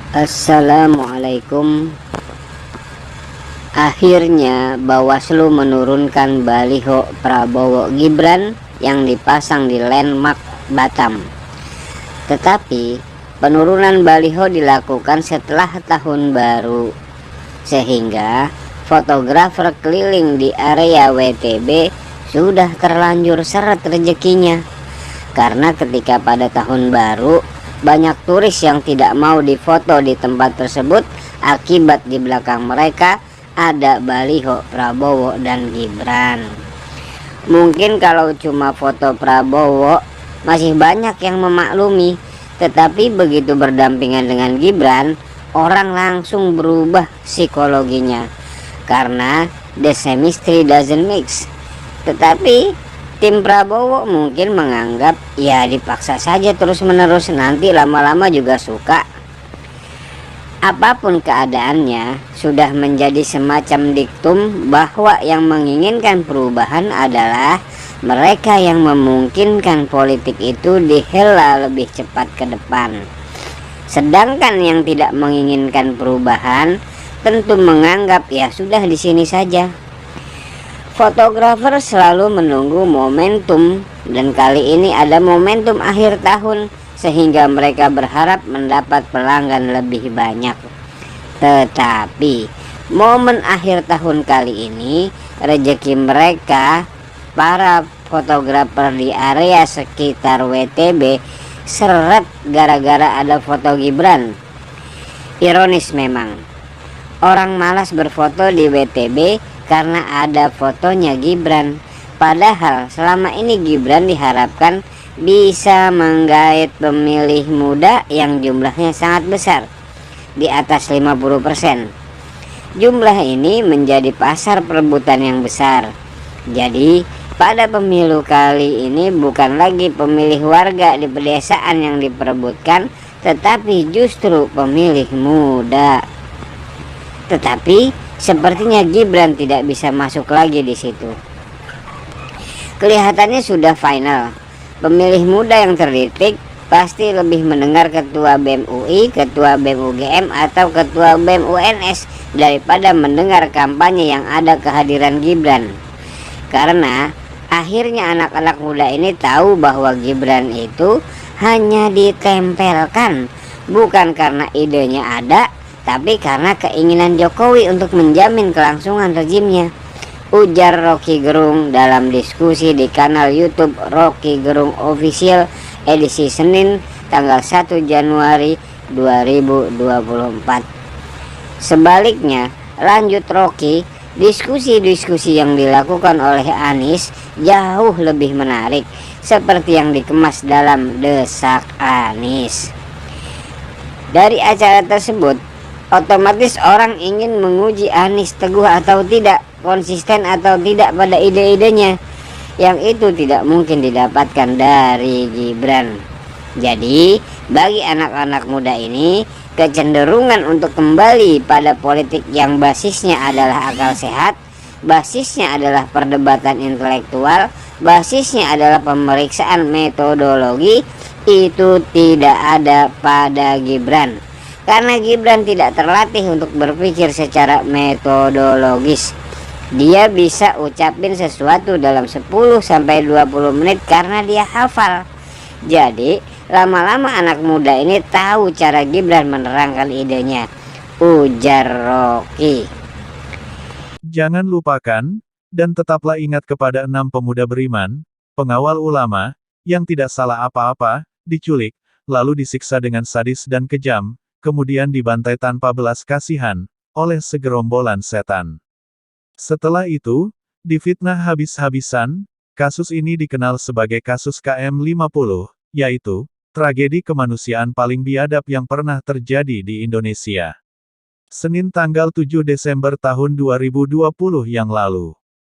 Assalamualaikum. Akhirnya Bawaslu menurunkan baliho Prabowo Gibran yang dipasang di Landmark Batam. Tetapi penurunan baliho dilakukan setelah tahun baru, sehingga fotografer keliling di area WTB sudah terlanjur seret rezekinya. Karena ketika pada tahun baru banyak turis yang tidak mau difoto di tempat tersebut akibat di belakang mereka ada baliho Prabowo dan Gibran. Mungkin kalau cuma foto Prabowo masih banyak yang memaklumi, tetapi begitu berdampingan dengan Gibran, orang langsung berubah psikologinya karena the chemistry doesn't mix. Tetapi tim Prabowo mungkin menganggap ya dipaksa saja terus-menerus, nanti lama-lama juga suka. Apapun keadaannya, sudah menjadi semacam diktum bahwa yang menginginkan perubahan adalah mereka yang memungkinkan politik itu dihela lebih cepat ke depan. Sedangkan yang tidak menginginkan perubahan tentu menganggap ya sudah di sini saja. Fotografer selalu menunggu momentum, dan kali ini ada momentum akhir tahun sehingga mereka berharap mendapat pelanggan lebih banyak. Tetapi momen akhir tahun kali ini rezeki mereka, para fotografer di area sekitar WTB, seret gara-gara ada foto Gibran. Ironis memang, orang malas berfoto di WTB karena ada fotonya Gibran. Padahal selama ini Gibran diharapkan bisa menggait pemilih muda yang jumlahnya sangat besar, di atas 50%. Jumlah ini menjadi pasar perebutan yang besar. Jadi pada pemilu kali ini bukan lagi pemilih warga di pedesaan yang diperebutkan, tetapi justru pemilih muda. Tetapi sepertinya Gibran tidak bisa masuk lagi di situ. Kelihatannya sudah final. Pemilih muda yang terdidik pasti lebih mendengar ketua BEM UI, ketua BEM UGM, atau ketua BEM UNS daripada mendengar kampanye yang ada kehadiran Gibran. Karena akhirnya anak-anak muda ini tahu bahwa Gibran itu hanya ditempelkan, bukan karena idenya ada, tapi karena keinginan Jokowi untuk menjamin kelangsungan rezimnya. Ujar Rocky Gerung dalam diskusi di kanal YouTube Rocky Gerung Official edisi Senin tanggal 1 Januari 2024. Sebaliknya, lanjut Rocky, diskusi-diskusi yang dilakukan oleh Anies jauh lebih menarik, seperti yang dikemas dalam Desak Anies. Dari acara tersebut, otomatis orang ingin menguji Anies teguh atau tidak, konsisten atau tidak pada ide-idenya, yang itu tidak mungkin didapatkan dari Gibran. Jadi bagi anak-anak muda ini, kecenderungan untuk kembali pada politik yang basisnya adalah akal sehat, basisnya adalah perdebatan intelektual, basisnya adalah pemeriksaan metodologi, itu tidak ada pada Gibran. Karena Gibran tidak terlatih untuk berpikir secara metodologis. Dia bisa ucapin sesuatu dalam 10-20 menit karena dia hafal. Jadi lama-lama anak muda ini tahu cara Gibran menerangkan idenya, ujar Rocky. Jangan lupakan, dan tetaplah ingat kepada 6 pemuda beriman, pengawal ulama, yang tidak salah apa-apa, diculik, lalu disiksa dengan sadis dan kejam, kemudian dibantai tanpa belas kasihan, oleh segerombolan setan. Setelah itu, difitnah habis-habisan. Kasus ini dikenal sebagai kasus KM50, yaitu tragedi kemanusiaan paling biadab yang pernah terjadi di Indonesia. Senin tanggal 7 Desember tahun 2020 yang lalu.